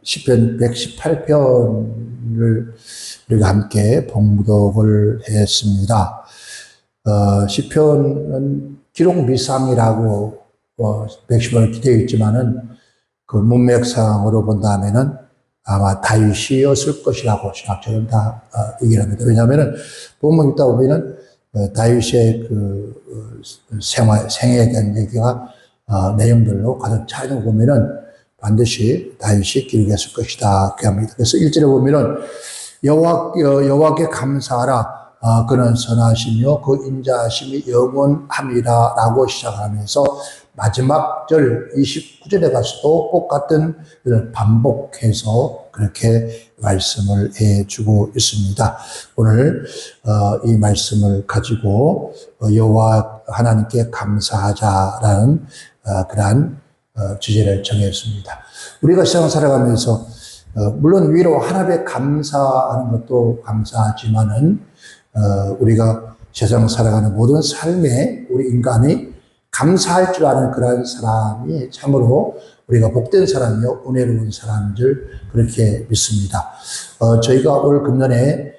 시편 118편을 우리가 함께 봉독을 했습니다. 시편은 기록 미상이라고 110번을 되어 있지만은 그 문맥상으로 본다면은 아마 다윗이었을 것이라고 신학자들은 다 얘기를 합니다. 왜냐하면은 본문 읽다 보면은 다윗의 그 생애에 대한 얘기가 내용들로 가득 차 있는 거 보면은 반드시 다윗이 기록했을 것이다. 그렇게 합니다. 그래서 1절에 보면은 여호와께 감사하라. 그는 선하시며 그 인자하심이 영원함이라 라고 시작하면서 마지막 절 29절에 가서도 똑같은 반복해서 그렇게 말씀을 해주고 있습니다. 오늘 이 말씀을 가지고 여호와 하나님께 감사하자라는 그러한 주제를 정했습니다. 우리가 세상 살아가면서 물론 위로 하나님께 감사하는 것도 감사하지만은 우리가 세상 살아가는 모든 삶에 우리 인간이 감사할 줄 아는 그런 사람이 참으로 우리가 복된 사람이요 은혜로운 사람인 줄 그렇게 믿습니다. 저희가 올 금년에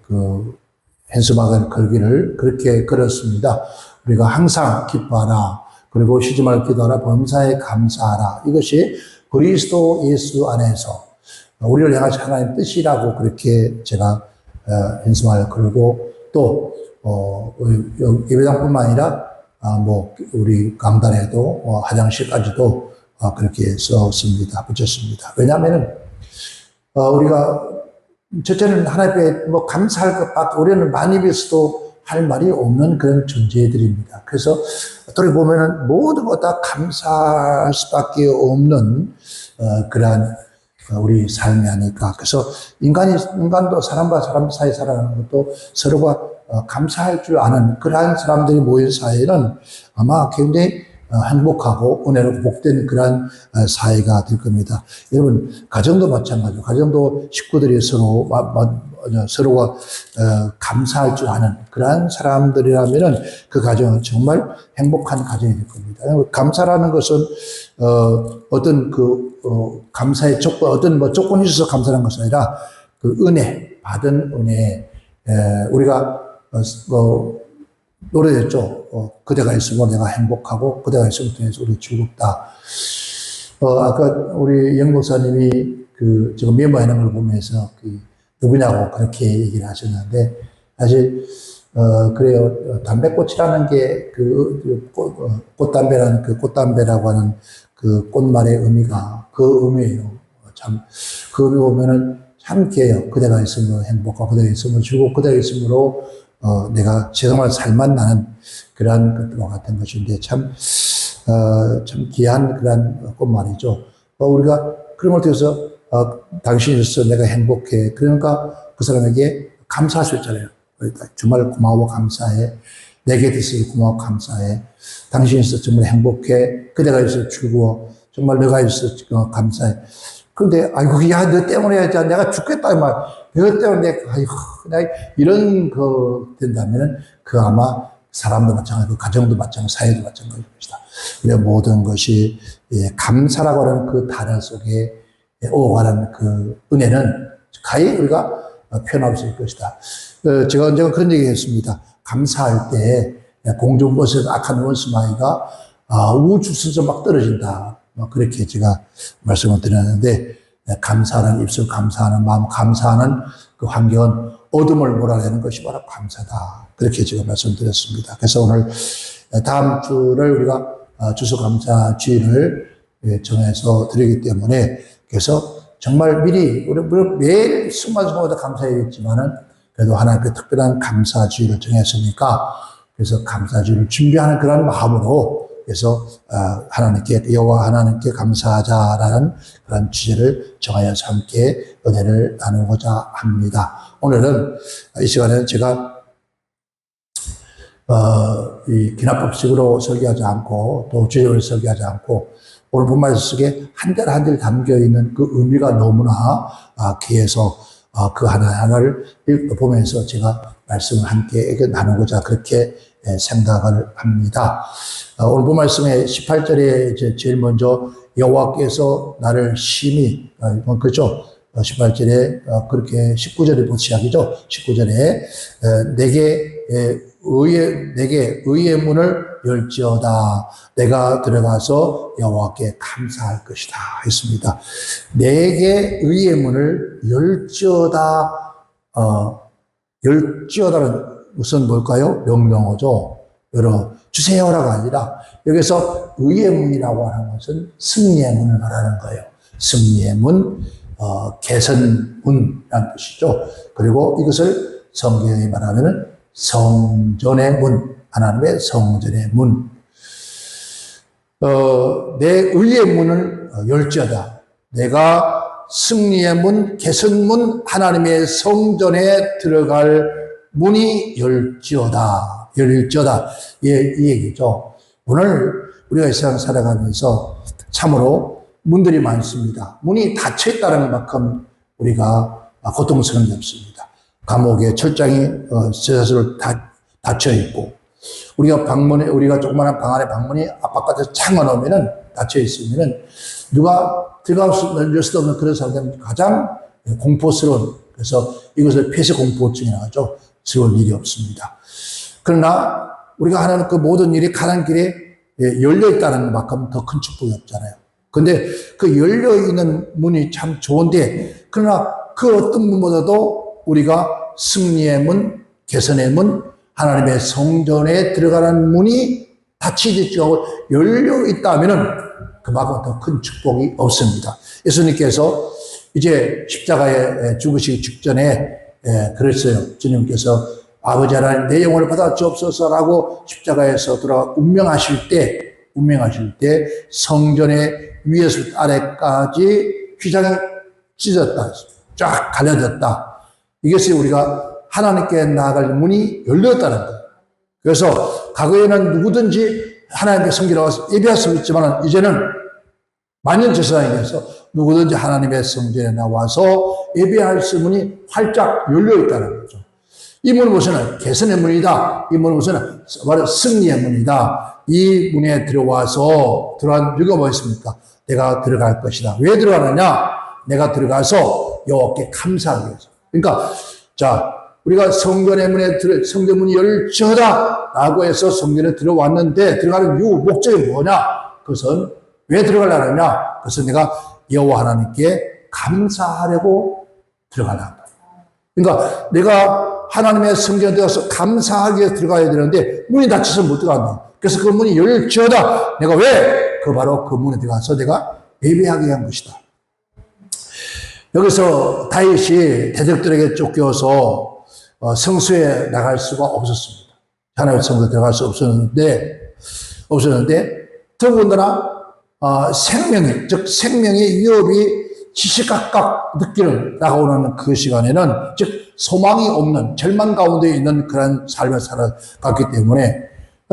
그 현수막을 걸기를 그렇게 걸었습니다. 우리가 항상 기뻐하라. 그리고 쉬지 말고 기도하라. 범사에 감사하라. 이것이 그리스도 예수 안에서 우리를 향하신 하나님의 뜻이라고 그렇게 제가 현수막을 걸고 또 예배당뿐만 아니라 우리 강단에도 화장실까지도 그렇게 썼습니다. 붙였습니다. 왜냐하면은 우리가 첫째는 하나님께 감사할 것밖에 우리는 많이 비해서도 할 말이 없는 그런 존재들입니다. 그래서 어떻게 보면은 모든 것 다 감사할 수밖에 없는 그러한 우리 삶이 아닐까. 그래서 인간도 사람과 사람 사이 살아가는 것도 서로가 감사할 줄 아는 그러한 사람들이 모인 사회는 아마 굉장히 행복하고 은혜롭고 복된 그러한 사회가 될 겁니다. 여러분, 가정도 마찬가지고, 가정도 식구들이 서로가 감사할 줄 아는 그러한 사람들이라면은 그 가정은 정말 행복한 가정이 될 겁니다. 감사라는 것은 어떤 감사의 조건, 어떤 조건이 있어서 감사하는 것이 아니라 그 은혜, 받은 은혜, 우리가 노래했죠. 그대가 있으면 내가 행복하고 그대가 있으면 통해서 우리 즐겁다. 아까 우리 영 목사님이 지금 메모하는 걸 보면서 누구냐고 그렇게 얘기를 하셨는데 사실 그래요. 담배꽃이라는 게 꽃담배라는 꽃담배라고 하는 그 꽃말의 의미가 그 의미예요. 참 그 의미 보면은 참 귀해요. 그대가 있으면 행복하고 그대가 있으면 즐겁고 그대가 있으므로 내가 세상을 살만나는 그러한 것과 같은 것인데 참 귀한 그러한 꽃말이죠. 우리가 그런 걸 통해서 당신이 있어서 내가 행복해. 그러니까 그 사람에게 감사할 수 있잖아요. 정말 고마워 감사해. 내게 있어서 고마워 감사해. 당신이 있어서 정말 행복해. 그대가 있어서 즐거워. 정말 너가 있어서 감사해. 그런데 아이고 야 너 때문에 내가 죽겠다 이 말. 너 때문에 내가 이런 거 된다면은 그 아마 사람도 마찬가지고 가정도 마찬가지고 사회도 마찬가지일 것이다. 우리가 모든 것이 감사라고 하는 그 단어 속에 오가는 그 은혜는 가히 우리가 표현할 수 있을 것이다. 제가 언젠가 그런 얘기 했습니다. 감사할 때 공중버스에서 악한 원수마귀가 우주에서 막 떨어진다. 그렇게 제가 말씀을 드렸는데 감사하는 입술, 감사하는 마음, 감사하는 그 환경은 어둠을 몰아내는 것이 바로 감사다. 그렇게 제가 말씀드렸습니다. 그래서 오늘 다음 주를 우리가 추수감사주일을 정해서 드리기 때문에 그래서 정말 미리 우리 매일 순간순간마다 감사해야겠지만은 그래도 하나님께 특별한 감사주일을 정했으니까 그래서 감사주일을 준비하는 그런 마음으로 그래서 하나님께 여호와 하나님께 감사하자라는 그런 주제를 정하여서 함께 은혜를 나누고자 합니다. 오늘은 이 시간에는 제가 이 기납법식으로 설교하지 않고 또 주제를 설교하지 않고 오늘 본말 속에 한 절 한 절 담겨 있는 그 의미가 너무나 귀해서 그 하나하나를 보면서 제가 말씀을 함께 나누고자 그렇게 생각을 합니다. 오늘 본 말씀에 18절에 제일 먼저 여호와께서 나를 심히, 그렇죠? 18절에 그렇게 19절에부터 시작이죠. 19절에 내게 의의 문을 열지어다. 내가 들어가서 여호와께 감사할 것이다 했습니다. 내게 의의 문을 열지어다. 열지어다는 우선 뭘까요? 명령어죠. 주세요라가 아니라 여기서 의의 문이라고 하는 것은 승리의 문을 말하는 거예요. 승리의 문, 개선문이라는 뜻이죠. 그리고 이것을 성경에 말하면 성전의 문, 하나님의 성전의 문. 내 의의 문을 열지어다. 내가 승리의 문, 개선문, 하나님의 성전에 들어갈 문이 열지어다. 열지어다. 이 얘기죠. 오늘 우리가 이 세상 살아가면서 참으로 문들이 많습니다. 문이 닫혀있다는 만큼 우리가 고통스러운 없습니다. 감옥에 철장이 스스로 닫혀있고, 우리가 조그마한 방 안에 방문이 바깥에서 창을 놓으면은 닫혀있으면은 누가 들어갈 수도 없는 그런 사람들은 가장 공포스러운, 그래서 이것을 폐쇄공포증이라고 하죠. 스러울 일이 없습니다. 그러나 우리가 하는 그 모든 일이 가는 길에 열려있다는 만큼 더 큰 축복이 없잖아요. 근데 그 열려있는 문이 참 좋은데, 그러나 그 어떤 문보다도 우리가 승리의 문, 개선의 문, 하나님의 성전에 들어가는 문이 닫히지 않고 열려있다면은 그만큼 더 큰 축복이 없습니다. 예수님께서 이제 십자가에 죽으시기 직전에 그랬어요. 주님께서 아버지 하나님 내 영혼을 받아 주옵소서라고 십자가에서 돌아가 운명하실 때 성전의 위에서 아래까지 휘장이 찢어졌다. 쫙 갈려졌다. 이것이 우리가 하나님께 나아갈 문이 열렸다는 거예요. 그래서 과거에는 누구든지 하나님의 성전에 와서 예배할 수 있지만 이제는 만년제사장이 돼서 누구든지 하나님의 성전에 나와서 예배할 수 문이 활짝 열려있다는 거죠. 이 문은 무엇이냐? 개선의 문이다. 이 문은 무엇이냐? 바로 승리의 문이다. 이 문에 들어간 이유가 뭐였습니까? 내가 들어갈 것이다. 왜 들어가느냐? 내가 들어가서 여호와께 감사하기 위해서. 그러니까 우리가 성전 문이 열지어다 라고 해서 성전에 들어왔는데 들어가는 이유, 목적이 뭐냐? 그것은 왜 들어가려느냐? 그것은 내가 여호와 하나님께 감사하려고 들어가려는 거예요. 그러니까 내가 하나님의 성전에 들어가서 감사하기 위해서 들어가야 되는데 문이 닫혀서 못 들어간다. 그래서 그 문이 열지어다. 내가 왜? 바로 그 문에 들어가서 내가 예배하게 한 것이다. 여기서 다윗이 대적들에게 쫓겨서 성수에 나갈 수가 없었습니다. 하나님의 성소에 들어갈 수 없었는데 더군다나 생명의 위협이 시시각각 다가오는 그 시간에는 즉 소망이 없는 절망 가운데 있는 그런 삶을 살아갔기 때문에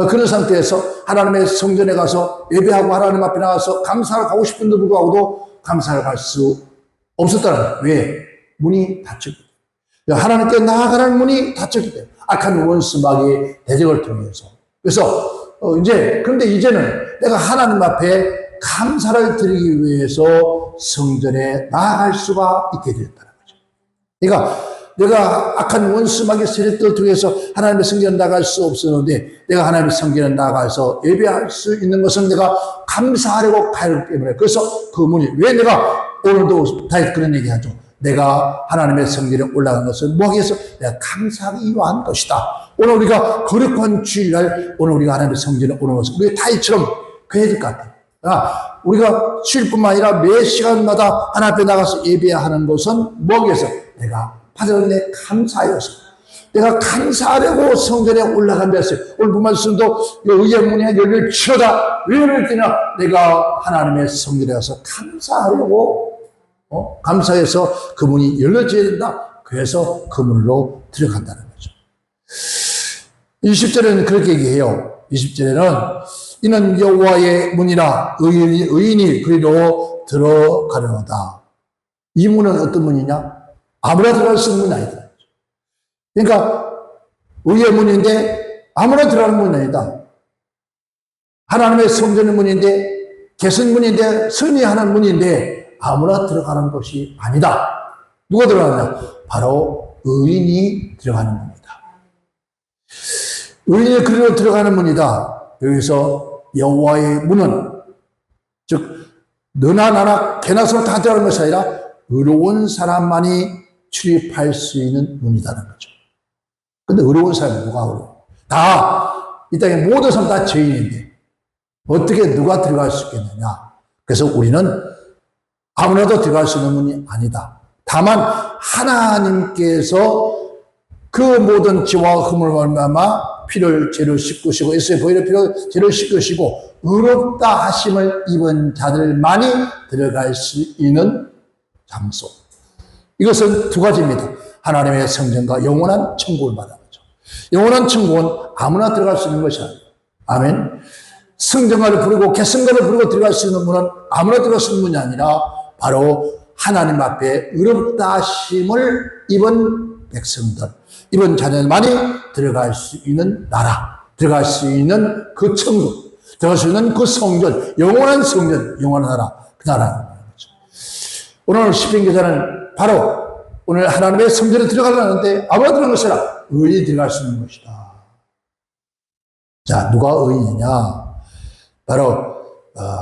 그런 상태에서 하나님의 성전에 가서 예배하고 하나님 앞에 나가서 감사를 하고 싶은데 불구하고도 감사를 할 수 없었다는 거예요. 왜? 문이 닫혔기 때문에. 하나님께 나아가는 문이 닫혔기 때문에. 악한 원수 마귀의 대적을 통해서. 그래서 그런데 이제는 내가 하나님 앞에 감사를 드리기 위해서 성전에 나아갈 수가 있게 되었다는 거죠. 그러니까 내가 악한 원수 마귀의 세력들 통해서 하나님의 성전에 나갈 수 없었는데 내가 하나님의 성전에 나가서 예배할 수 있는 것은 내가 감사하려고 가기 때문에. 그래서 그 문이, 왜 내가 오늘도 다시 그런 얘기 하죠. 내가 하나님의 성전에 올라간 것은 뭐하기 위해서? 내가 감사하기 위한 것이다. 오늘 우리가 거룩한 주일날 오늘 우리가 하나님의 성전에 오는 것은 우리 다윗처럼 그래야 될 것 같아요. 우리가 주일뿐만 아니라 매 시간마다 하나님 앞에 나가서 예배하는 것은 뭐하기 위해서? 내가 받은 내 감사여서. 내가 감사하려고 성전에 올라간다 했어요. 오늘 본 말씀도 의의 문이 열릴지어다. 왜 열릴지냐? 내가 하나님의 성전에 가서 감사하려고 감사해서 그 문이 열려져야 된다. 그래서 그 문으로 들어간다는 거죠. 20절에는 그렇게 얘기해요. 20절에는 이는 여호와의 문이라 의인이 그리로 들어가려다. 이 문은 어떤 문이냐? 아무나 들어갈 수 있는 문이 아니다. 그러니까 의의 문인데 아무나 들어가는 문이 아니다. 하나님의 성전의 문인데 개선문인데, 승리하는 문인데 아무나 들어가는 것이 아니다. 누가 들어가느냐? 바로 의인이 들어가는 문이다. 의인이 그리로 들어가는 문이다. 여기서 여호와의 문은, 즉 너나 나나 개나 소나 다 들어가는 것이 아니라 의로운 사람만이 출입할 수 있는 문이라는 거죠. 근데 의로운 사람이 누가 의로워? 다 이 땅의 모든 사람 다 죄인인데 어떻게 누가 들어갈 수 있겠느냐? 그래서 우리는 아무나도 들어갈 수 있는 문이 아니다. 다만 하나님께서 그 모든 죄와 흠을 말미암아 피를 죄를 씻으시고 예수의 보혈의 피로 죄를 씻으시고 의롭다 하심을 입은 자들만이 들어갈 수 있는 장소. 이것은 두 가지입니다. 하나님의 성전과 영원한 천국을 말하는 거죠. 영원한 천국은 아무나 들어갈 수 있는 것이 아니에요. 아멘. 성전가를 부르고 개성가를 부르고 들어갈 수 있는 문은 아무나 들어갈 수 있는 문이 아니라 바로 하나님 앞에 의롭다 하심을 입은 백성들, 입은 자녀만이 들어갈 수 있는 나라, 들어갈 수 있는 그 천국, 들어갈 수 있는 그 성전, 영원한 성전, 영원한 나라, 그 나라라는 거죠. 오늘 시편 기자는 바로 오늘 하나님의 성전에 들어가려는데 아무나 들어간 것이 아니라 의인이 들어갈 수 있는 것이다. 자, 누가 의인이냐? 바로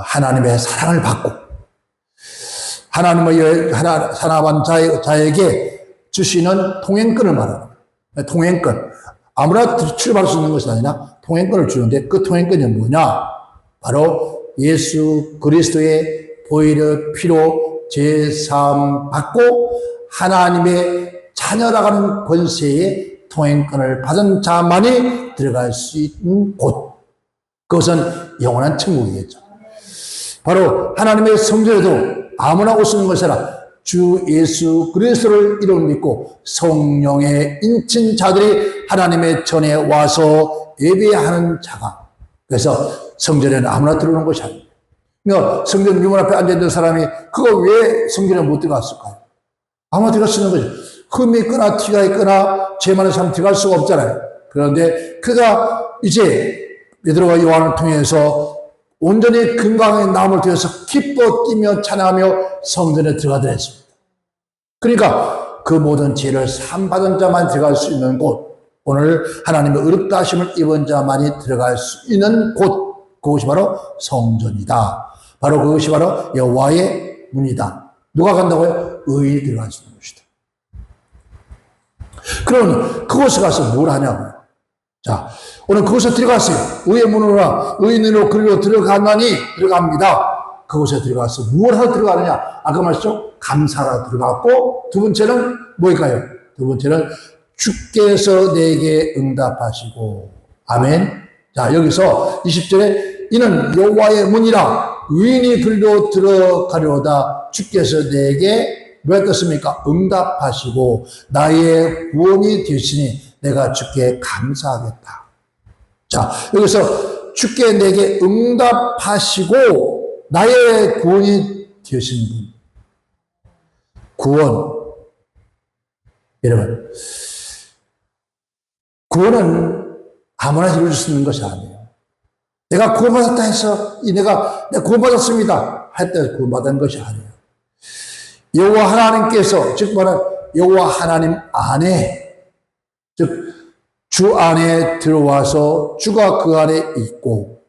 하나님의 사랑을 받고 하나님의 사랑한 자에게 주시는 통행권을 말하는 거예요. 통행권. 아무나 출발할 수 있는 것이 아니라 통행권을 주는데 그 통행권이 뭐냐? 바로 예수 그리스도의 보혈의 피로 죄사함 받고 하나님의 자녀라는 권세의 통행권을 받은 자만이 들어갈 수 있는 곳. 그것은 영원한 천국이겠죠. 바로 하나님의 성전에도 아무나 올 수 있는 것이 아니라 주 예수 그리스도를 이름 믿고 성령의 인친 자들이 하나님의 전에 와서 예배하는 자가. 그래서 성전에는 아무나 들어오는 것이 아닙니다. 그러니까 성전 유문 앞에 앉아있는 사람이 그거 왜 성전에 못 들어갔을까요? 아무나 들어갈 수 있는 거죠. 흠이 있거나 티가 있거나 죄 많은 사람 들어갈 수가 없잖아요. 그런데 그가 이제 베드로와 요한을 통해서 온전히 건강의 나음을 통해서 기뻐 뛰며 찬양하며 성전에 들어가더라 했습니다. 그러니까 그 모든 죄를 사함받은 자만 들어갈 수 있는 곳, 오늘 하나님의 의롭다 하심을 입은 자만이 들어갈 수 있는 곳, 그것이 바로 성전이다. 바로 그것이 바로 여호와의 문이다. 누가 간다고요? 의인이 들어갈 수 있는 곳이다. 그럼 그곳에 가서 뭘 하냐고요? 자, 오늘 그곳에 들어갔어요. 의의 문으로 의인으로 그리로 들어갑니다. 그곳에 들어가서 무엇 하러 들어가느냐? 아까 말했죠? 감사하러 들어갔고, 두 번째는 뭘까요? 두 번째는 주께서 내게 응답하시고, 아멘. 자, 여기서 20절에 이는 여호와의 문이라 의인이 그리로 들어가려다 주께서 내게 뭐 했겠습니까? 응답하시고 나의 구원이 되시니 내가 주께 감사하겠다. 자, 여기서 주께 내게 응답하시고 나의 구원이 되신 분. 구원. 여러분, 구원은 아무나 이루어질 수 있는 것이 아니에요. 내가 구원받았다 해서 내가 구원받았습니다 할 때 구원받은 것이 아니에요. 여호와 하나님께서, 즉 말하는 여호와 하나님 안에, 즉 주 안에 들어와서 주가 그 안에 있고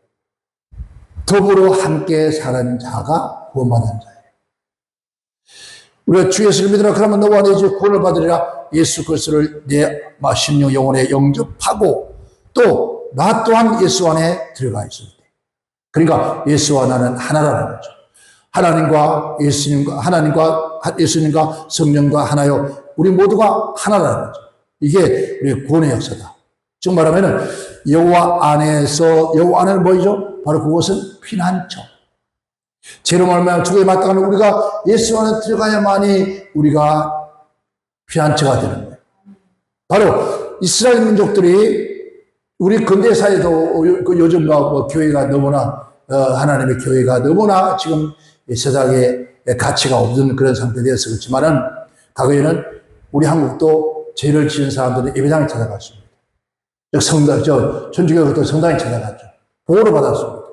더불어 함께 사는 자가 구원받은 자예요. 우리가 주 예수를 믿으라 그러면 너와 내 주 구원을 받으리라. 예수 그리스도를 내 심령 영혼에 영접하고 또 나 또한 예수 안에 들어가 있을 때, 그러니까 예수와 나는 하나라는 거죠. 하나님과 예수님과 성령과 하나요. 우리 모두가 하나라는 거죠. 이게 우리의 구원의 역사다. 즉 말하면은 여호와 안에는 뭐죠? 바로 그것은 피난처. 죄로 말미암아 죽음에 마땅한 우리가 예수 안에 들어가야만이 우리가 피난처가 되는 거예요. 바로 이스라엘 민족들이 우리 근대사에도 요즘 교회가 너무나 하나님의 교회가 너무나 지금 세상에 가치가 없는 그런 상태에 되어서 그렇지만은 과거에는 우리 한국도 죄를 지은 사람들은 예배당에 찾아갔습니다. 천주교도 성당에 찾아갔죠. 보호를 받았습니다.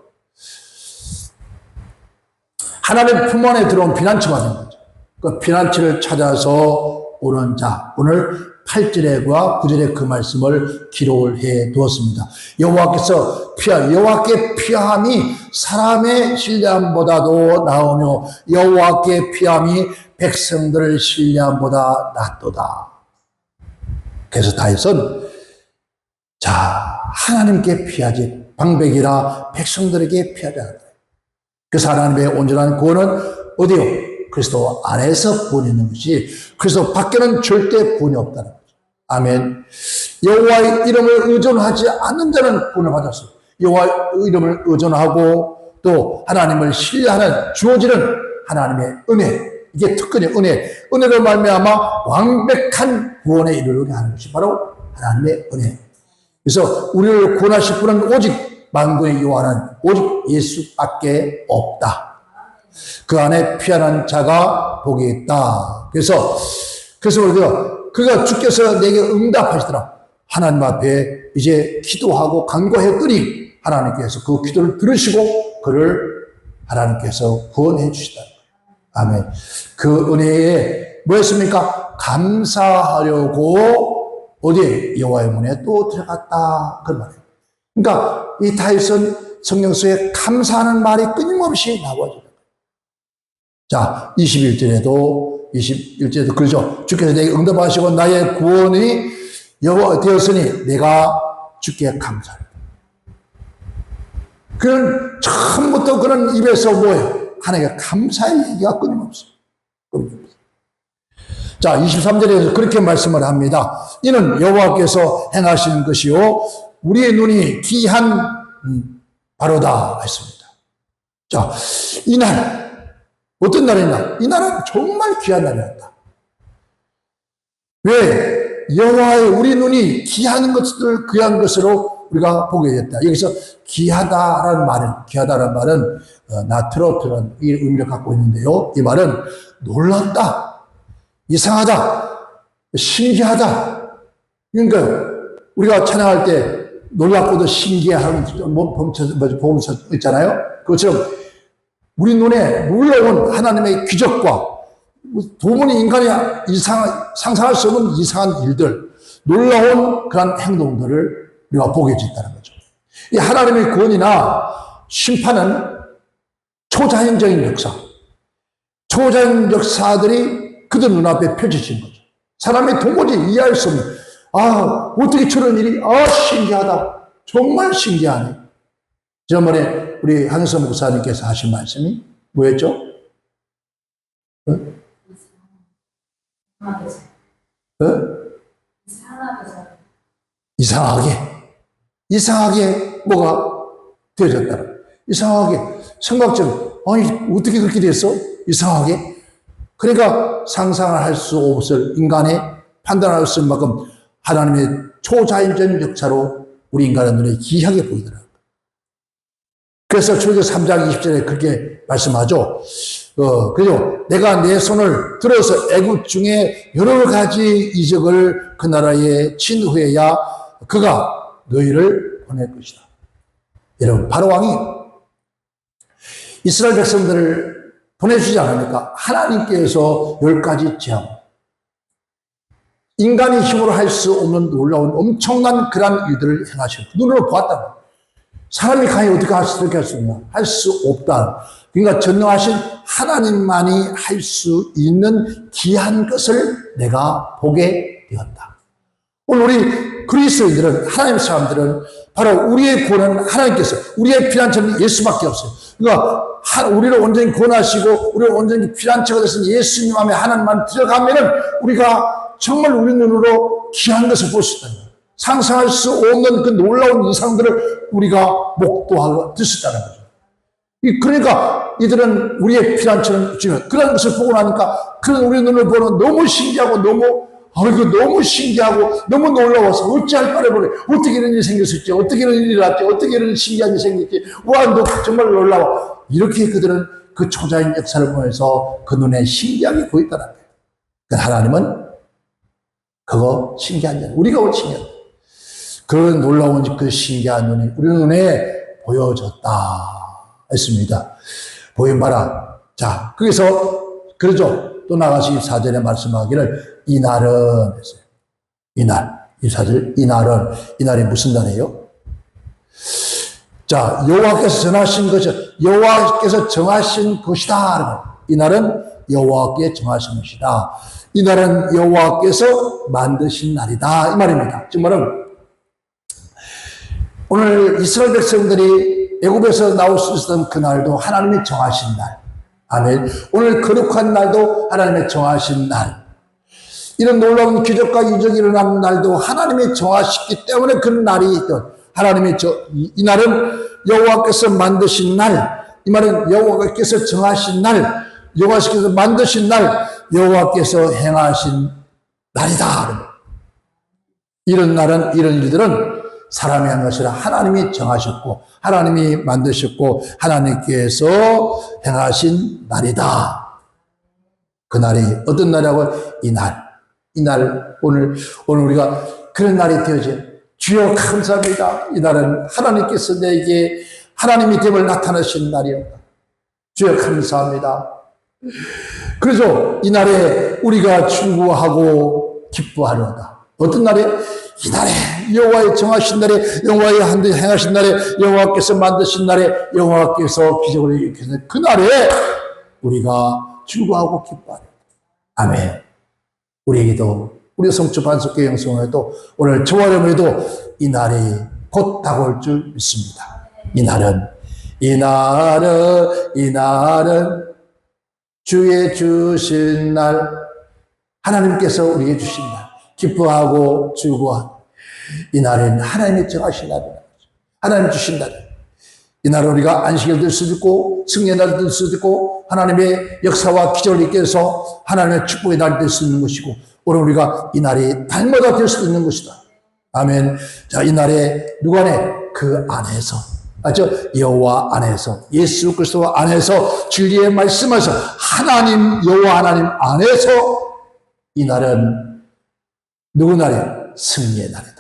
하나님의 품 안에 들어온 피난처가 된 거죠. 그 피난처를 찾아서 오는 자, 오늘 8절과 9절에 그 말씀을 기록을 해 두었습니다. 여호와께 피함이 사람의 신뢰함보다도 나으며 여호와께 피함이 백성들을 신뢰함보다 낫도다. 그래서 다윗은 하나님께 피하지 방백이라 백성들에게 피하지 않는다. 그래서 하나님의 온전한 구원은 어디요? 그리스도 안에서 구원이 있는 것이 그리스도 밖에는 절대 구원이 없다는 거죠. 아멘. 여호와의 이름을 의존하지 않는 자는 구원을 받았어요. 여호와의 이름을 의존하고 또 하나님을 신뢰하는 주어지는 하나님의 은혜, 이게 특권의 은혜를 말미암아 완벽한 구원에 이르게 하는 것이 바로 하나님의 은혜. 그래서 우리를 구원하실 분은 오직 만군의 여호와는 오직 예수밖에 없다. 그 안에 피하는 자가 복이 있다. 그래서 그가 주께서 내게 응답하시더라. 하나님 앞에 이제 기도하고 간구했더니 하나님께서 그 기도를 들으시고 그를 하나님께서 구원해 주시다. 아멘. 그 은혜에 뭐였습니까? 감사하려고 어디에? 여호와의 문에 또 들어갔다. 그 말이에요. 그러니까 이 다윗은 성경서에 감사하는 말이 끊임없이 나와요. 자, 21절에도 그러죠. 주께서 내게 응답하시고 나의 구원이 여호와 되었으니 내가 주께 감사합니다. 그런 처음부터 그런 입에서 뭐예요? 하나님께 감사의 얘기가 끊임없어요. 자, 23절에서 그렇게 말씀을 합니다. 이는 여호와께서 행하시는 것이요 우리의 눈이 귀한 바로다 했습니다. 자, 이날 어떤 날이냐? 이 날은 정말 귀한 날이었다. 왜? 여호와의 우리 눈이 귀한 것을 귀한 것으로 우리가 보게 됐다. 여기서 귀하다라는 말은 나트로트는 이 의미를 갖고 있는데요. 이 말은 놀랐다, 이상하다, 신기하다. 그러니까 우리가 찬양할 때 놀랍고도 신기한 보면서 있잖아요. 그것처럼 우리 눈에 놀라운 하나님의 기적과 도무지 인간이 상상할 수 없는 이상한 일들, 놀라운 그런 행동들을 우리가 보게 됐다는 거죠. 이 하나님의 구원이나 심판은 초자연적인 역사, 초자연 역사들이 그들 눈앞에 펼쳐진 거죠. 사람이 도무지 이해할 수 없는, 어떻게 저런 일이, 신기하다. 정말 신기하네. 지난번에 우리 한성 목사님께서 하신 말씀이 뭐였죠? 이상하게 뭐가 되어졌다. 이상하게 생각처럼 어떻게 그렇게 됐어? 이상하게. 그러니까 상상을 할 수 없을 인간의 판단할 수 없을 만큼 하나님의 초자연적인 역사로 우리 인간의 눈에 기이하게 보이더라고요. 그래서 출애굽기 3장 20절에 그렇게 말씀하죠. 그죠? 내가 내 손을 들어서 애굽 중에 여러 가지 이적을 그 나라에 친 후에야 그가 너희를 보낼 것이다. 여러분, 바로 왕이 이스라엘 백성들을 보내주지 않으니까 하나님께서 10가지 재앙, 인간의 힘으로 할 수 없는 놀라운 엄청난 그러한 일들을 행하시고 눈으로 보았다는 거예요. 사람이 과연 어떻게 할 수 있나? 할 수 없다. 그러니까 전능하신 하나님만이 할 수 있는 귀한 것을 내가 보게 되었다. 오늘 우리 그리스도인들은, 하나님 사람들은 바로 우리의 구원은 하나님께서, 우리의 피난처는 예수밖에 없어요. 그러니까 우리를 온전히 구원하시고 우리를 온전히 피난처가 되신 예수님 안에 하나님만 들어가면은 우리가 정말 우리 눈으로 귀한 것을 볼 수 있다는 거예요. 상상할 수 없는 그 놀라운 이상들을 우리가 목도하고 듣었다는 거죠. 그러니까 이들은 우리의 피난처는 주면 그런 것을 보고 나니까 그런 우리 눈을 보는 너무 신기하고 너무 신기하고 너무 놀라워서 어찌할 바를 모르. 어떻게 이런 일이 생겼을지, 어떻게 이런 일이 났지, 어떻게 이런 신기한 일이 생겼지. 와, 너 정말 놀라워. 이렇게 그들은 그 초자연 역사를 보면서 그 눈에 신기하게 보였다는 거예요. 그러니까 하나님은 그거 신기한 자, 우리가 올 신기한 그런 놀라운 그 신기한 눈이 우리 눈에 보여졌다 했습니다. 보임 봐라. 자, 거기서, 그러죠. 또 나가서 24절에 말씀하기를, 이날은, 했어요. 이날. 24절, 이날이 무슨 날이에요? 자, 여호와께서 정하신 것은, 여호와께서 정하신 것이다. 이날은 여호와께 정하신 것이다. 이날은 여호와께서 만드신 날이다. 이 말입니다. 즉 말은, 오늘 이스라엘 백성들이 애굽에서 나올 수 있었던 그날도 하나님이 정하신 날. 아멘. 오늘 거룩한 날도 하나님의 정하신 날. 이런 놀라운 기적과 이적이 일어나는 날도 하나님이 정하셨기 때문에 그 날이 있던 하나님의 이 날은 여호와께서 만드신 날. 이 말은 여호와께서 정하신 날, 여호와께서 만드신 날, 여호와께서 행하신 날이다. 이런 날은, 이런 일들은 사람이 한 것이라 하나님이 정하셨고 하나님이 만드셨고 하나님께서 행하신 날이다. 그 날이 어떤 날이라고? 이날 오늘 우리가 그런 날이 되어져. 주여 감사합니다. 이 날은 하나님께서 내게 하나님이 됨을 나타내신 날이었다. 주여 감사합니다. 그래서 이 날에 우리가 충고하고 기뻐하려다. 어떤 날에? 이 날에 여호와의 정하신 날에, 여호와의 행하신 날에, 여호와께서 만드신 날에, 여호와께서 기적을 일으키는 그 날에 우리가 즐거워하고 기뻐하리라. 아멘. 우리에게도, 우리 성주 반석교회 영성에도 오늘 저와 여러분에도 이 날이 곧 다가올 줄 믿습니다. 이 날은 주의 주신 날, 하나님께서 우리에게 주신 날, 기뻐하고 즐거워하고, 이 날은 하나님이 정하신 날이다. 하나님이 주신 날. 이 날은 우리가 안식일 될 수도 있고 승리의 날이 될 수도 있고 하나님의 역사와 기적을 있게 해서 하나님의 축복의 날이 될 수 있는 것이고, 오늘 우리가 이 날이 날마다 될 수도 있는 것이다. 아멘. 자, 이 날에 누구 안에? 그 안에서, 맞죠? 여호와 안에서, 예수 그리스도 안에서, 진리의 말씀에서, 하나님, 여호와 하나님 안에서 이 날은 누구 날이야? 승리의 날이다.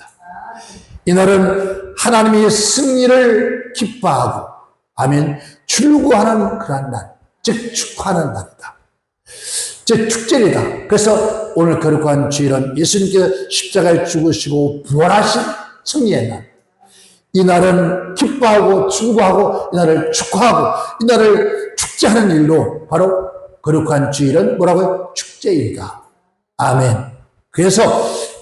이 날은 하나님의 승리를 기뻐하고, 아멘, 즐거워하는 그런 날, 즉 축하하는 날이다. 즉 축제이다. 그래서 오늘 거룩한 주일은 예수님께서 십자가에 죽으시고 부활하신 승리의 날. 이 날은 기뻐하고 즐거워하고, 이 날을 축하하고, 이 날을 축제하는 일로 바로 거룩한 주일은 뭐라고요? 축제일이다. 아멘. 그래서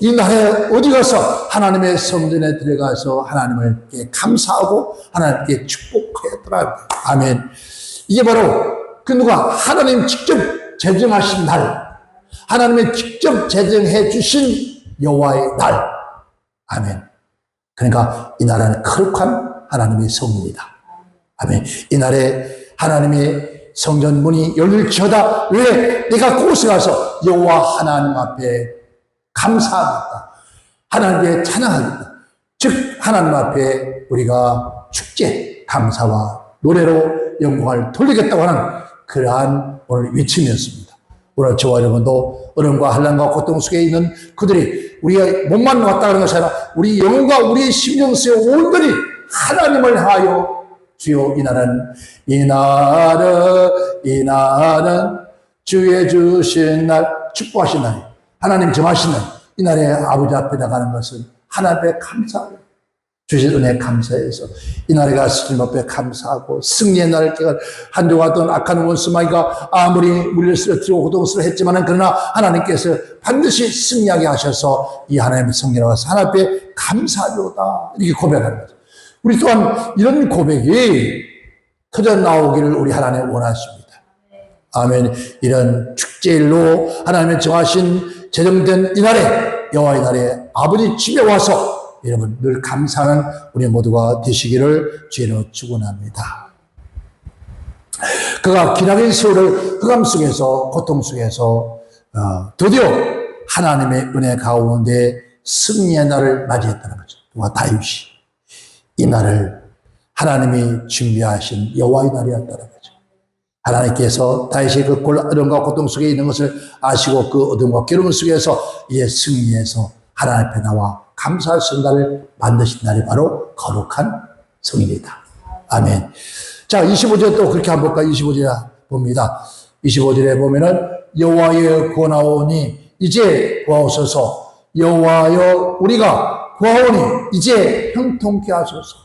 이 날에 어디 가서 하나님의 성전에 들어가서 하나님을 감사하고 하나님께 축복하였더라. 아멘. 이게 바로 그 누가? 하나님 직접 제정하신 날, 하나님의 직접 제정해 주신 여호와의 날. 아멘. 그러니까 이 날은 거룩한 하나님의 성문이다. 아멘. 이 날에 하나님의 성전 문이 열릴지어다. 왜? 내가 그곳에 가서 여호와 하나님 앞에 감사하겠다. 하나님께 찬양하겠다. 즉 하나님 앞에 우리가 축제, 감사와 노래로 영광을 돌리겠다고 하는 그러한 오늘 외침이었습니다. 오늘 저와 여러분도 어려움과 환난과 고통 속에 있는 그들이 우리가 몸만 왔다 그런 것이 아니라 우리 영혼과 우리의 심령수의 온전히 하나님을 향하여 주여 이 날은 주의 주신 날, 축복하신 날, 하나님 정하신 날, 이 날에 아버지 앞에 나가는 것은 하나님의 감사하고 주신 은혜 감사해서 이 날에 가서 주님 앞에 감사하고 승리의 날을 깨가 한 주가 왔던 악한 원수마귀가 아무리 우리를 쓰러뜨리고 고통스러워했지만 그러나 하나님께서 반드시 승리하게 하셔서 이 하나님의 성령을 가서 하나님 앞에 감사하리로다 이렇게 고백하는 거죠. 우리 또한 이런 고백이 터져 나오기를 우리 하나님 원하십니다. 아멘. 이런 축제일로 하나님의 정하신 제정된 이 날에 여호와의 날에 아버지 집에 와서 여러분 늘 감사하는 우리 모두가 되시기를 주의로 축원합니다. 그가 기나긴 세월을 흑암 속에서 고통 속에서 드디어 하나님의 은혜 가운데 승리의 날을 맞이했다는 거죠. 누가? 다윗이 이 날을 하나님이 준비하신 여호와의 날이었다는 거죠. 하나님께서 다윗이 그 어려움과 고통 속에 있는 것을 아시고 그 어둠과 괴로움 속에서 이에 승리해서 하나님 앞에 나와 감사할 순간을 만드신 날이 바로 거룩한 성일이다. 아멘. 자, 25절 또 그렇게 한번 볼까요? 25절 봅니다. 25절에 보면은 여호와여 구하오니 이제 구하옵소서. 여호와여 우리가 구하오니 이제 형통케 하소서.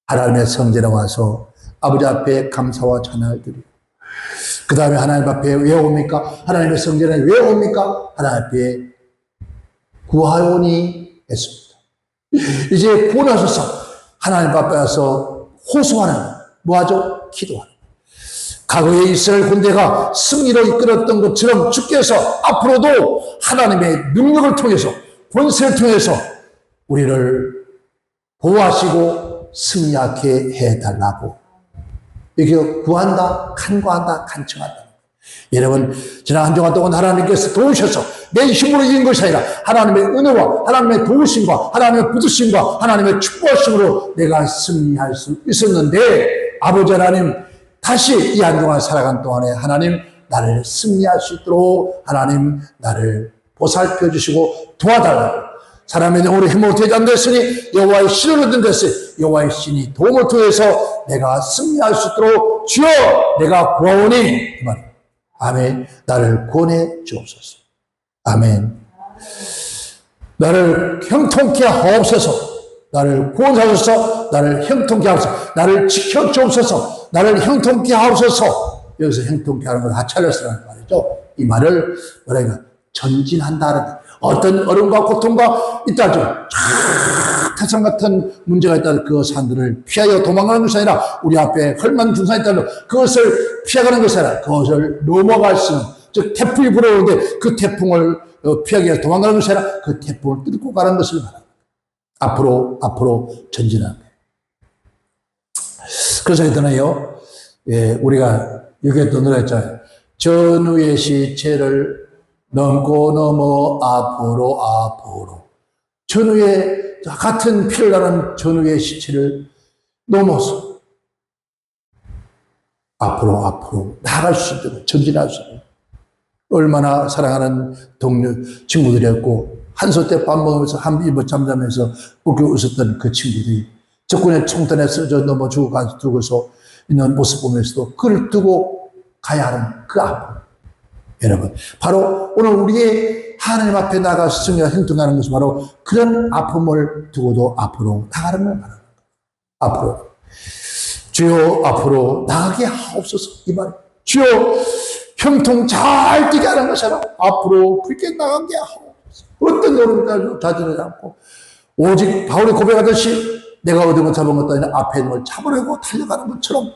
하나님의 성전에 와서 아버지 앞에 감사와 찬양을 드리고 그 다음에 하나님 앞에 왜 옵니까? 하나님의 성전에 왜 옵니까? 하나님 앞에 구하오니 했습니다. 이제 구원하소서. 하나님 앞에 와서 호소하는, 뭐하죠? 기도하는. 과거에 이스라엘 군대가 승리로 이끌었던 것처럼 주께서 앞으로도 하나님의 능력을 통해서, 권세를 통해서 우리를 보호하시고 승리하게 해달라고 이렇게 구한다, 간구한다, 간청한다. 여러분, 지난 한 주간 동안 하나님께서 도우셔서 내 힘으로 이긴 것이 아니라 하나님의 은혜와 하나님의 도우심과 하나님의 붙으심과 하나님의 축복하심으로 내가 승리할 수 있었는데, 아버지 하나님, 다시 이 한 주간 살아간 동안에 하나님 나를 승리할 수 있도록 하나님 나를 보살펴 주시고 도와달라고. 사람의 영으로 힘을 되지 않았으니 여호와의 신을 얻은 데서 여호와의 신이 도움을 통해서 내가 승리할 수 있도록 주여 내가 구하오니 이 말. 아멘. 나를 구원해 주옵소서. 아멘. 나를 형통케 하옵소서. 나를 구원하소서. 나를 형통케 하옵소서. 나를 지켜 주옵소서. 나를 형통케 하옵소서. 여기서 형통케 하는 걸 하찰렸으라는 말이죠. 이 말을 뭐랄까 전진한다는, 어떤 어려움과 고통과 있다죠. 태산 같은 문제가 있다면 그 산들을 피하여 도망가는 것이 아니라 우리 앞에 헐만중산이 있다면 그것을 피해가는 것이 아니라 그것을 넘어갈 수 있는, 즉 태풍이 불어오는데 그 태풍을 피하기 위해서 도망가는 것이 아니라 그 태풍을 뚫고 가는 것을 말합니다. 앞으로 전진하는 거예요. 그래서 있잖아요. 예, 우리가 여기에 또 노래했잖아요. 전후의 시체를 넘고 넘어 앞으로 전후의 같은 피를 나는 전후의 시체를 넘어서 앞으로 나아갈 수 있도록 전진할 수 있도록. 얼마나 사랑하는 동료 친구들이었고 한소 때 밥 먹으면서 한 입을 잠자면서 웃고 웃었던 그 친구들이 적군의 총탄에 쓰러져 넘어 죽어서 있는 모습 보면서도 그를 두고 가야 하는 그 아픔. 여러분, 바로 오늘 우리의 하나님 앞에 나가서 승리와 행동하는 것은 바로 그런 아픔을 두고도 앞으로 나가는 걸 말합니다. 앞으로. 주여 앞으로 나가게 하옵소서. 이 말. 주여 형통 잘 뛰게 하는 것이 아니라 앞으로 그렇게 나가게 하옵소서. 어떤 노름도 자지르지 않고 오직 바울이 고백하듯이 내가 얻은 것 잡은 것도 아니라 앞에 있는 걸 잡으려고 달려가는 것처럼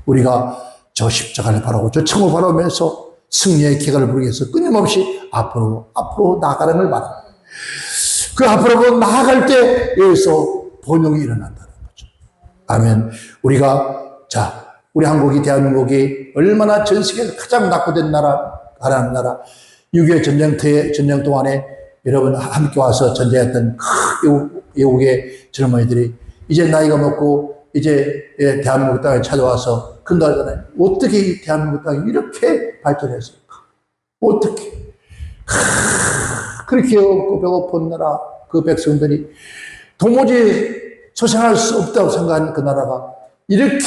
우리가 저 십자가를 바라고 저 청을 바라보면서 승리의 기가를 부르기 위해서 끊임없이 앞으로 나아가는 걸 말합니다. 그 앞으로 나아갈 때 여기서 번영이 일어난다는 거죠. 아멘. 우리 한국이, 대한민국이 얼마나 전 세계에서 가장 낙후된 가난한 나라, 6.25 전쟁 동안에 여러분 함께 와서 전쟁했던 외국의 젊은이들이 이제 나이가 먹고 이제 대한민국 땅에 찾아와서 근다잖아요. 어떻게 이 대한민국 땅이 이렇게 발전했을까? 어떻게? 그렇게 없고 배고픈 나라, 그 백성들이 도무지 소생할 수 없다고 생각하는 그 나라가 이렇게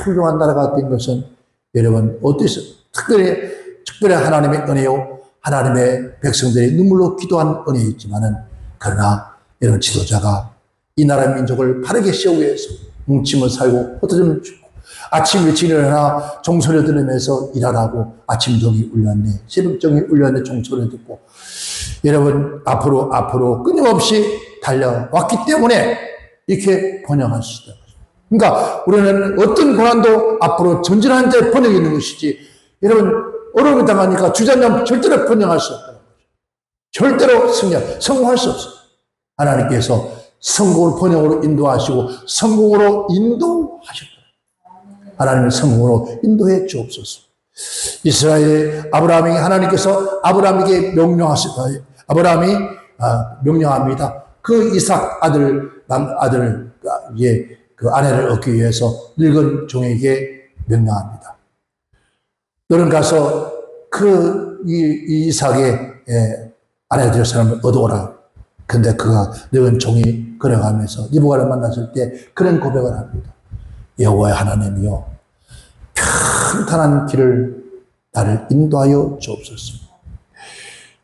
훌륭한 나라가 된 것은 여러분 어땠어요? 특별히 하나님의 은혜요, 하나님의 백성들이 눈물로 기도한 은혜였지만은, 그러나 여러분 지도자가 이 나라 민족을 바르게 세우기 위해서 뭉침을 살고 흩어짐을 주고 아침 일찍 일어나 종소리 들으면서 일하라고 아침 종이 울렸네, 새벽 종이 울렸네, 종소리 듣고 여러분 앞으로 끊임없이 달려왔기 때문에 이렇게 번영할 수 있다. 그러니까 우리는 어떤 고난도 앞으로 전진하는 데 번영이 있는 것이지, 여러분 어려움이 당하니까 주저하면 절대로 번영할 수 없다. 절대로 성공할 수 없어요. 하나님께서 성공을 번영으로 인도하시고 성공으로 인도하셨다. 하나님의 성공으로 인도해 주옵소서. 이스라엘의 아브라함에게 하나님께서 아브라함에게 명령합니다. 그 이삭 그 아내를 얻기 위해서 늙은 종에게 명령합니다. 너는 가서 이 이삭의 아내 될 사람을 얻어오라. 근데 그가 늙은 종이 걸어가면서 리브가를 만났을 때 그런 고백을 합니다. 여호와의 하나님이여, 평탄한 길을 나를 인도하여 주옵소서.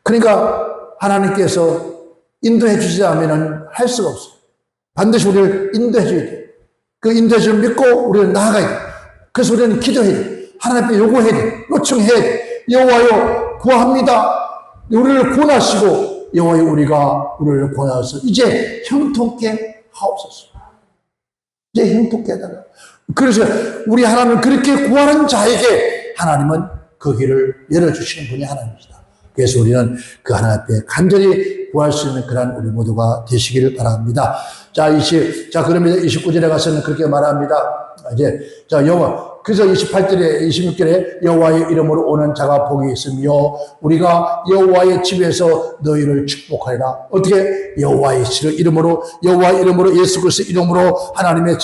그러니까 하나님께서 인도해 주지 않으면 할 수가 없어요. 반드시 우리를 인도해 줘야 돼요. 그 인도해 줌을 믿고 우리는 나아가야 돼요. 그래서 우리는 기도해야 돼요. 하나님 앞에 요구해야 돼요. 요청해야 돼요. 여호와여 구합니다. 우리를 구원하시고 여호와여 우리를 구원하셔서 이제 형통케 하옵소서. 이제 형통케 해달라. 그래서 우리 하나님은 그렇게 구하는 자에게 하나님은 그 길을 열어주시는 분이 하나님이시다. 그래서 우리는 그 하나님 앞에 간절히 구할 수 있는 그런 우리 모두가 되시기를 바랍니다. 자, 그러면 29절에 가서는 그렇게 말합니다. 그래서 28절에, 26절에 여호와의 이름으로 오는 자가 복이 있으며 우리가 여호와의 집에서 너희를 축복하리라. 어떻게? 여호와의 이름으로 예수 그리스도 이름으로 하나님의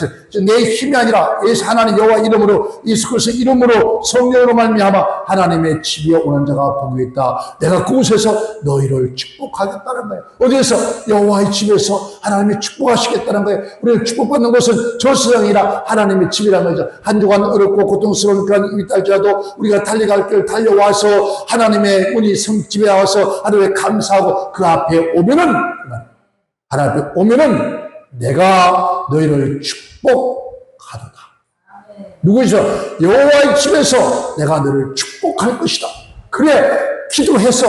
내 힘이 아니라 하나님 여호와 이름으로 예수 그리스도 이름으로 성령으로 말미암아 하나님의 집에 오는 자가 복이 있다. 내가 그곳에서 너희를 축복하겠다는 거예요. 어디에서? 여호와의 집에서 하나님이 축복하시겠다는 거예요. 우리는 축복받는 곳은 저 세상이라 하나님의 집이라는 거죠. 한 주간 어렵고 고통스러운 그런 일이 있달지라도 우리가 달려갈 길 달려와서 하나님의 문이 성집에 와서 하나님의 감사하고 그 앞에 오면은 하나님 앞에 오면은 내가 너희를 축복하도다. 누구죠? 여호와의 집에서 내가 너를 축복할 것이다. 그래 기도해서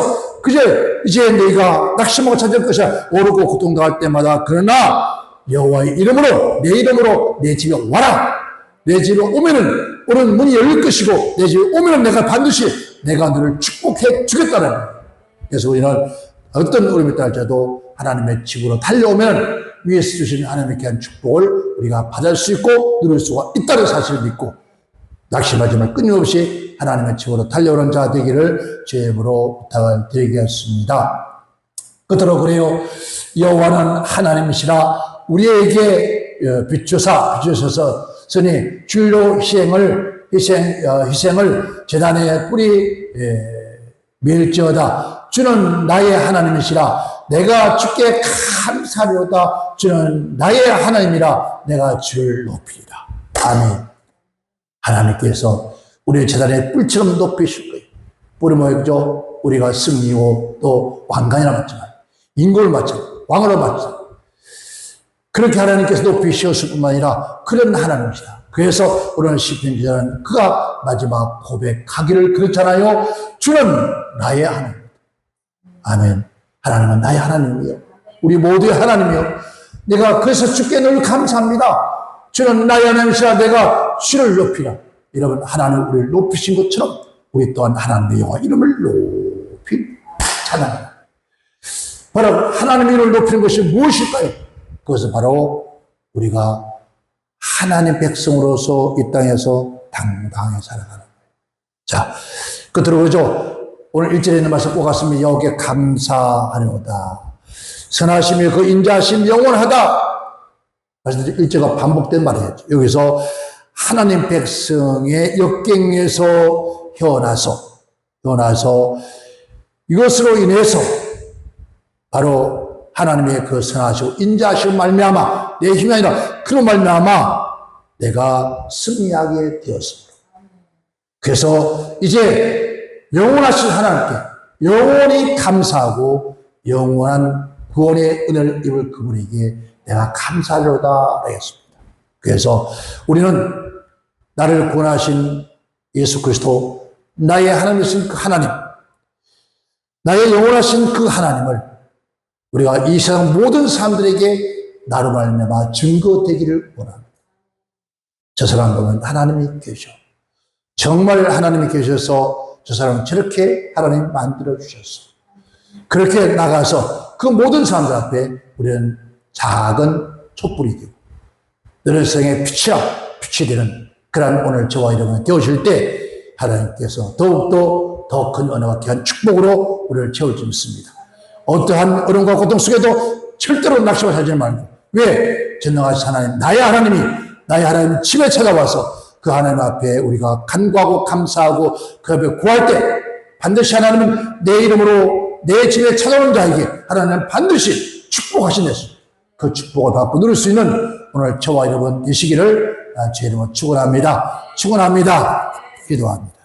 이제 너희가 낙심하고 찾을 것이야. 오르고 고통당할 때마다 그러나 여호와의 이름으로 내 이름으로 내 집에 와라. 내 집에 오면은 오는 문이 열릴 것이고 내 집에 오면은 내가 반드시 내가 너를 축복해 주겠다는 거예요. 그래서 우리는 어떤 어려움이 있다 할지라도 하나님의 집으로 달려오면 위에서 주신 하나님의 귀한 축복을 우리가 받을 수 있고 누릴 수가 있다는 사실을 믿고 낙심하지 말고 끊임없이 하나님의 집으로 달려오는 자 되기를 주의 이름으로 부탁을 드리겠습니다. 끝으로 그래요. 여호와는 하나님이시라 우리에게 비추셔서 선이 줄로 희생을 제단에 뿌리 밀지어다. 주는 나의 하나님이시라 내가 주께 감사하리로다. 주는 나의 하나님이라 내가 주를 높이리라. 아멘. 하나님께서 우리의 제단에 뿔처럼 높이실 거예요. 뿌리 모였죠. 우리가 승리고 또 왕관이라 맞지만 인고를 맞잖아요. 왕으로 맞잖아요. 그렇게 하나님께서 높이셨을 뿐만 아니라 그런 하나님이시다. 그래서 오늘 시편 기자는 그가 마지막 고백하기를 그렇잖아요. 주는 나의 하나님. 아멘. 하나님은 나의 하나님이요. 우리 모두의 하나님이요. 내가 그래서 주께 늘 감사합니다. 주는 나의 하나님이시라 내가 주를 높이라. 여러분 하나님 우리를 높이신 것처럼 우리 또한 하나님의 여호와 이름을 높이 찬양합니다. 바로 하나님의 이름을 높이는 것이 무엇일까요? 그것은 바로 우리가 하나님 백성으로서 이 땅에서 당당히 살아가는 거예요. 자, 끝으로 그러죠. 오늘 1절에 있는 말씀 꼭 같습니다. 여호와께 감사하려다. 선하심이 그 인자하심 영원하다. 그래서 1절가 반복된 말이에요. 여기서 하나님 백성의 역경에서 헤어나서 이것으로 인해서 바로 하나님의 그 선하시고 인자하시고 말미암아 내 힘이 아니라 그로 말미암아 내가 승리하게 되었습니다. 그래서 이제 영원하신 하나님께 영원히 감사하고 영원한 구원의 은혜를 입을 그분에게 내가 감사하려다 하겠습니다. 그래서 우리는 나를 구원하신 예수 그리스도 나의 하나님이신 그 하나님 나의 영원하신 그 하나님을 우리가 이 세상 모든 사람들에게 나로 말미암아 증거되기를 원합니다. 저 사람 보면 하나님이 계셔. 정말 하나님이 계셔서 저 사람은 저렇게 하나님 만들어 주셨어. 그렇게 나가서 그 모든 사람들 앞에 우리는 작은 촛불이 되고 너희 세상에 빛이 되는 그런 오늘 저와 여러분이 되어질 때 하나님께서 더욱더 더 큰 은혜와 귀한 축복으로 우리를 채울 줄 믿습니다. 어떠한 어려움과 고통 속에도 절대로 낙심을 하지 말고 왜? 전능하신 하나님 나의 하나님 집에 찾아와서 그 하나님 앞에 우리가 간구하고 감사하고 그 앞에 구할 때 반드시 하나님은 내 이름으로 내 집에 찾아오는 자에게 하나님은 반드시 축복하신다. 그 축복을 받고 누릴 수 있는 오늘 저와 여러분 되시기를 제 이름으로 축원합니다. 기도합니다.